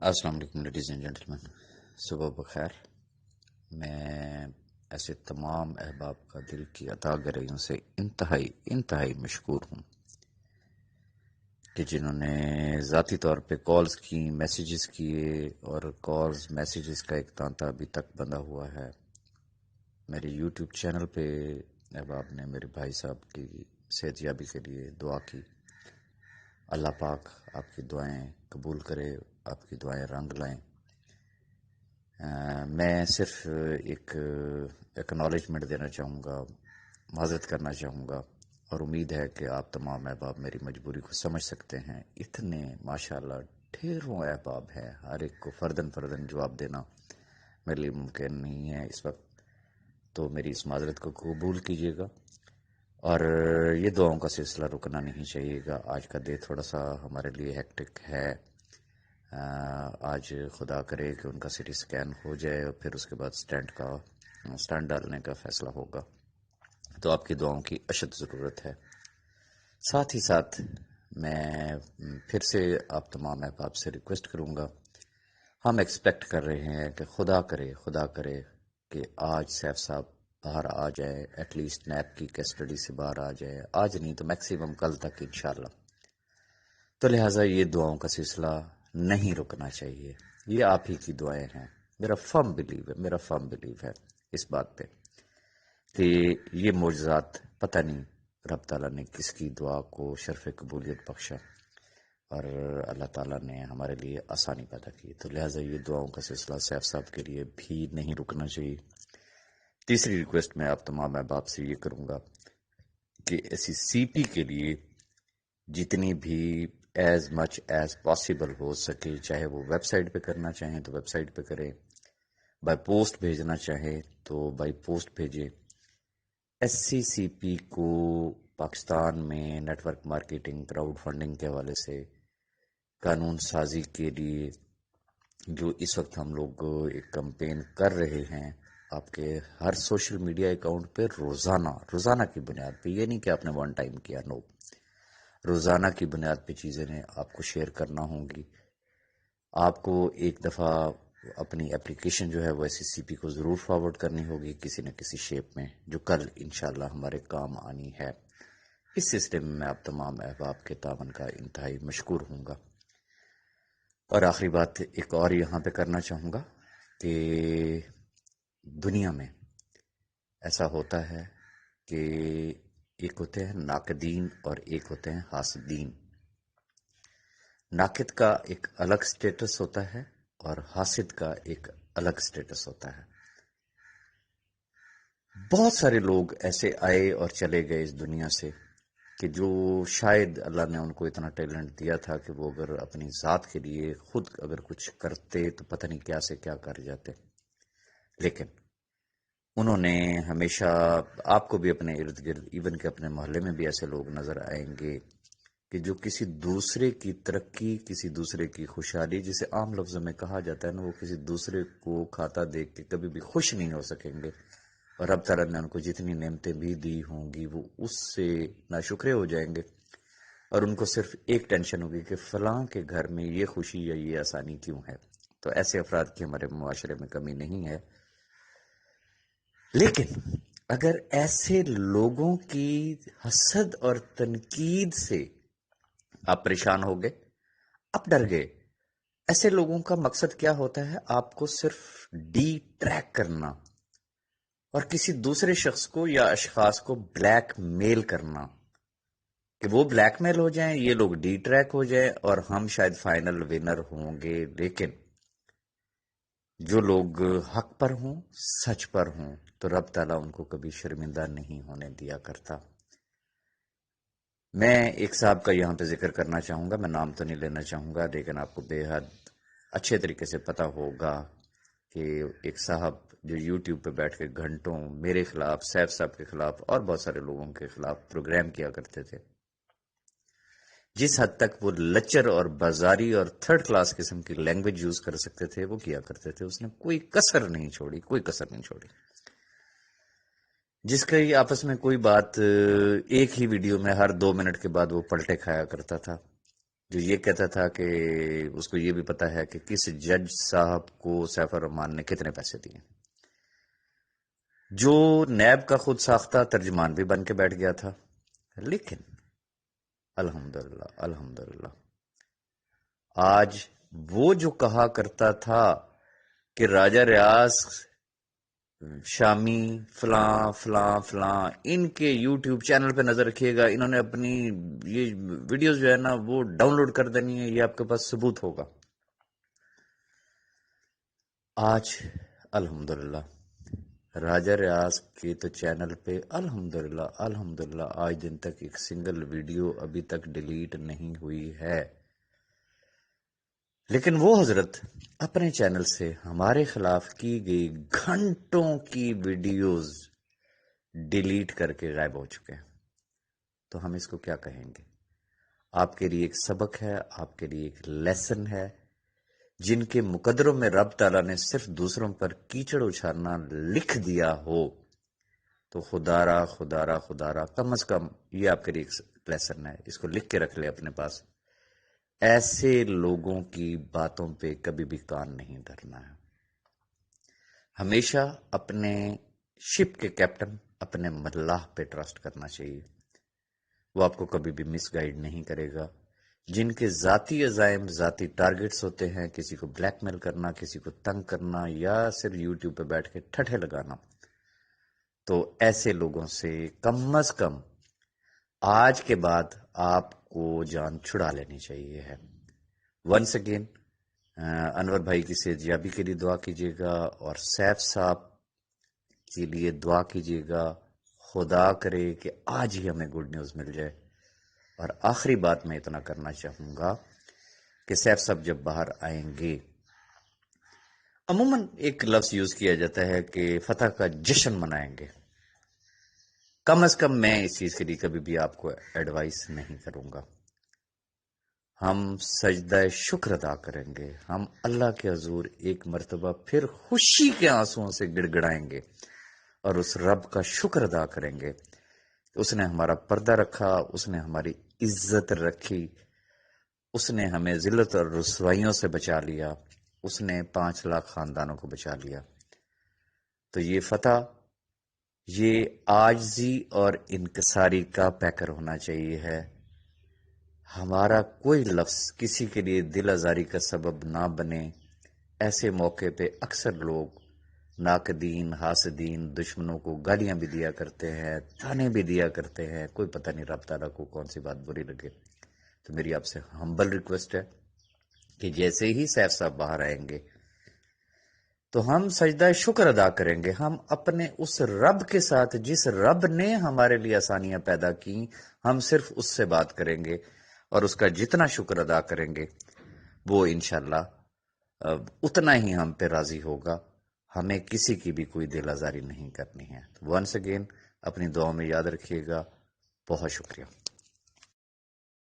السلام علیکم ladies and gentleman, صبح بخیر۔ میں ایسے تمام احباب کا دل کی عطا گریوں سے انتہائی مشکور ہوں کہ جنہوں نے ذاتی طور پہ کالز کی، میسیجز کیے، اور کالز میسیجز کا ایک تانتا ابھی تک بندھا ہوا ہے۔ میرے یوٹیوب چینل پہ احباب نے میرے بھائی صاحب کی صحت یابی کے لیے دعا کی۔ اللہ پاک آپ کی دعائیں قبول کرے، آپ کی دعائیں رنگ لائیں۔ میں صرف ایک ایکنالجمنٹ دینا چاہوں گا، معذرت کرنا چاہوں گا، اور امید ہے کہ آپ تمام احباب میری مجبوری کو سمجھ سکتے ہیں۔ اتنے ماشاءاللہ ڈھیروں احباب ہیں، ہر ایک کو فردن جواب دینا میرے لیے ممکن نہیں ہے اس وقت، تو میری اس معذرت کو قبول کیجیے گا، اور یہ دعاؤں کا سلسلہ رکنا نہیں چاہیے گا۔ آج کا دے تھوڑا سا ہمارے لیے ہیکٹک ہے۔ آج خدا کرے کہ ان کا سٹی سکین ہو جائے اور پھر اس کے بعد سٹینڈ ڈالنے کا فیصلہ ہوگا، تو آپ کی دعاؤں کی اشد ضرورت ہے۔ ساتھ ہی ساتھ میں پھر سے آپ تمام احباب سے ریکویسٹ کروں گا، ہم ایکسپیکٹ کر رہے ہیں کہ خدا کرے کہ آج سیف صاحب باہر آ جائے، ایٹ لیسٹ نیب کی کسٹڈی سے باہر آ جائے، آج نہیں تو میکسیمم کل تک انشاءاللہ۔ تو لہٰذا یہ دعاؤں کا سلسلہ نہیں رکنا چاہیے۔ یہ آپ ہی کی دعائیں ہیں، میرا فرم بلیو ہے اس بات پہ کہ یہ معجزات پتہ نہیں رب تعالیٰ نے کس کی دعا کو شرف قبولیت بخشا، اور اللہ تعالیٰ نے ہمارے لیے آسانی پیدا کی، تو لہٰذا یہ دعاؤں کا سلسلہ سیف صاحب کے لیے بھی نہیں رکنا چاہیے۔ تیسری ریکویسٹ میں آپ تمام احباب سے یہ کروں گا کہ ایسی سی پی کے لیے جتنی بھی ایز مچ ایز پاسبل ہو سکے، چاہے وہ ویب سائٹ پہ کرنا چاہیں تو ویب سائٹ پہ کریں، بائی پوسٹ بھیجنا چاہیں تو بائی پوسٹ بھیجیں۔ ایس سی سی پی کو پاکستان میں network marketing, crowd funding کے حوالے سے قانون سازی کے لیے جو اس وقت ہم لوگ ایک کمپین کر رہے ہیں، آپ کے ہر سوشل میڈیا اکاؤنٹ پہ روزانہ کی بنیاد پہ، یہ نہیں کہ آپ نے ون ٹائم کیا، نو، روزانہ کی بنیاد پہ چیزیں نے آپ کو شیئر کرنا ہوں گی۔ آپ کو ایک دفعہ اپنی اپلیکیشن جو ہے وہ ایس سی پی کو ضرور فارورڈ کرنی ہوگی کسی نہ کسی شیپ میں، جو کل انشاءاللہ ہمارے کام آنی ہے۔ اس سلسلے میں میں آپ تمام احباب کے تعاون کا انتہائی مشکور ہوں گا۔ اور آخری بات ایک اور یہاں پہ کرنا چاہوں گا کہ دنیا میں ایسا ہوتا ہے کہ ایک ہوتے ہیں ناقدین اور ایک ہوتے ہیں حاسدین۔ ناقد کا ایک الگ سٹیٹس ہوتا ہے اور حاسد کا ایک الگ سٹیٹس ہوتا ہے۔ بہت سارے لوگ ایسے آئے اور چلے گئے اس دنیا سے کہ جو شاید اللہ نے ان کو اتنا ٹیلنٹ دیا تھا کہ وہ اگر اپنی ذات کے لیے خود اگر کچھ کرتے تو پتہ نہیں کیا سے کیا کر جاتے، لیکن انہوں نے ہمیشہ، آپ کو بھی اپنے ارد گرد ایون کہ اپنے محلے میں بھی ایسے لوگ نظر آئیں گے کہ جو کسی دوسرے کی ترقی، کسی دوسرے کی خوشحالی، جسے عام لفظوں میں کہا جاتا ہے نا، وہ کسی دوسرے کو کھاتا دیکھ کے کبھی بھی خوش نہیں ہو سکیں گے، اور رب تعالیٰ نے ان کو جتنی نعمتیں بھی دی ہوں گی وہ اس سے ناشکرے ہو جائیں گے، اور ان کو صرف ایک ٹینشن ہوگی کہ فلاں کے گھر میں یہ خوشی یا یہ آسانی کیوں ہے۔ تو ایسے افراد کی ہمارے معاشرے میں کمی نہیں ہے، لیکن اگر ایسے لوگوں کی حسد اور تنقید سے آپ پریشان ہو گئے، آپ ڈر گئے، ایسے لوگوں کا مقصد کیا ہوتا ہے؟ آپ کو صرف ڈی ٹریک کرنا اور کسی دوسرے شخص کو یا اشخاص کو بلیک میل کرنا، کہ وہ بلیک میل ہو جائیں، یہ لوگ ڈی ٹریک ہو جائیں، اور ہم شاید فائنل ونر ہوں گے۔ لیکن جو لوگ حق پر ہوں، سچ پر ہوں، تو رب تعالیٰ ان کو کبھی شرمندہ نہیں ہونے دیا کرتا۔ میں ایک صاحب کا یہاں پہ ذکر کرنا چاہوں گا، میں نام تو نہیں لینا چاہوں گا، لیکن آپ کو بے حد اچھے طریقے سے پتہ ہوگا کہ ایک صاحب جو یوٹیوب پہ بیٹھ کے گھنٹوں میرے خلاف، سیف صاحب کے خلاف اور بہت سارے لوگوں کے خلاف پروگرام کیا کرتے تھے، جس حد تک وہ لچر اور بازاری اور تھرڈ کلاس قسم کی لینگویج یوز کر سکتے تھے وہ کیا کرتے تھے۔ اس نے کوئی کسر نہیں چھوڑی، جس کا ہی آپس میں کوئی بات ایک ہی ویڈیو میں ہر 2 منٹ کے بعد وہ پلٹے کھایا کرتا تھا۔ جو یہ کہتا تھا کہ اس کو یہ بھی پتا ہے کہ کس جج صاحب کو سیف الرحمان نے کتنے پیسے دیے، جو نیب کا خود ساختہ ترجمان بھی بن کے بیٹھ گیا تھا. لیکن الحمدللہ الحمدللہ آج وہ جو کہا کرتا تھا کہ راجہ ریاض، شامی، فلاں فلاں فلاں، ان کے یوٹیوب چینل پہ نظر رکھیے گا، انہوں نے اپنی یہ ویڈیوز جو ہے نا وہ ڈاؤن لوڈ کر دینی ہے، یہ آپ کے پاس ثبوت ہوگا. آج الحمدللہ راجہ ریاض کے تو چینل پہ الحمدللہ الحمدللہ آج دن تک ایک سنگل ویڈیو ابھی تک ڈیلیٹ نہیں ہوئی ہے. لیکن وہ حضرت اپنے چینل سے ہمارے خلاف کی گئی گھنٹوں کی ویڈیوز ڈیلیٹ کر کے غائب ہو چکے ہیں. تو ہم اس کو کیا کہیں گے؟ آپ کے لیے ایک سبق ہے، آپ کے لیے ایک لیسن ہے. جن کے مقدروں میں رب تعالیٰ نے صرف دوسروں پر کیچڑ اچھالنا لکھ دیا ہو، تو خدارا خدارا خدارا کم از کم یہ آپ کے لیے ایک لیسن ہے، اس کو لکھ کے رکھ لے اپنے پاس. ایسے لوگوں کی باتوں پہ کبھی بھی کان نہیں دھرنا ہے. ہمیشہ اپنے شپ کے کیپٹن، اپنے ملاح پہ ٹرسٹ کرنا چاہیے. وہ آپ کو کبھی بھی مس گائیڈ نہیں کرے گا. جن کے ذاتی عزائم، ذاتی ٹارگٹس ہوتے ہیں، کسی کو بلیک میل کرنا، کسی کو تنگ کرنا، یا صرف یوٹیوب پہ بیٹھ کے ٹھٹھے لگانا، تو ایسے لوگوں سے کم از کم آج کے بعد آپ کو جان چھڑا لینی چاہیے ہے. ونس اگین انور بھائی کی صحتیابی کے لیے دعا کیجیے گا، اور سیف صاحب کے لیے دعا کیجیے گا. خدا کرے کہ آج ہی ہمیں گڈ نیوز مل جائے. اور آخری بات میں اتنا کرنا چاہوں گا کہ سیف صاحب جب باہر آئیں گے، عموماً ایک لفظ یوز کیا جاتا ہے کہ فتح کا جشن منائیں گے. کم از کم میں اس چیز کے لیے کبھی بھی آپ کو ایڈوائس نہیں کروں گا. ہم سجدہ شکر ادا کریں گے، ہم اللہ کے حضور ایک مرتبہ پھر خوشی کے آنسوؤں سے گڑ گڑائیں گے، اور اس رب کا شکر ادا کریں گے کہ اس نے ہمارا پردہ رکھا، اس نے ہماری عزت رکھی، اس نے ہمیں ذلت اور رسوائیوں سے بچا لیا، اس نے 5 لاکھ خاندانوں کو بچا لیا. تو یہ فتح، یہ عاجزی اور انکساری کا پیکر ہونا چاہیے ہے. ہمارا کوئی لفظ کسی کے لیے دل آزاری کا سبب نہ بنے. ایسے موقع پہ اکثر لوگ ناقدین، حاسدین، دشمنوں کو گالیاں بھی دیا کرتے ہیں، تانے بھی دیا کرتے ہیں. کوئی پتہ نہیں رب تعالیٰ کو کون سی بات بری لگے. تو میری آپ سے ہمبل ریکویسٹ ہے کہ جیسے ہی سیف صاحب باہر آئیں گے تو ہم سجدہ شکر ادا کریں گے. ہم اپنے اس رب کے ساتھ جس رب نے ہمارے لیے آسانیاں پیدا کی، ہم صرف اس سے بات کریں گے، اور اس کا جتنا شکر ادا کریں گے وہ انشاءاللہ اتنا ہی ہم پہ راضی ہوگا. ہمیں کسی کی بھی کوئی دل آزاری نہیں کرنی ہے. ونس اگین اپنی دعاؤں میں یاد رکھیے گا. بہت شکریہ.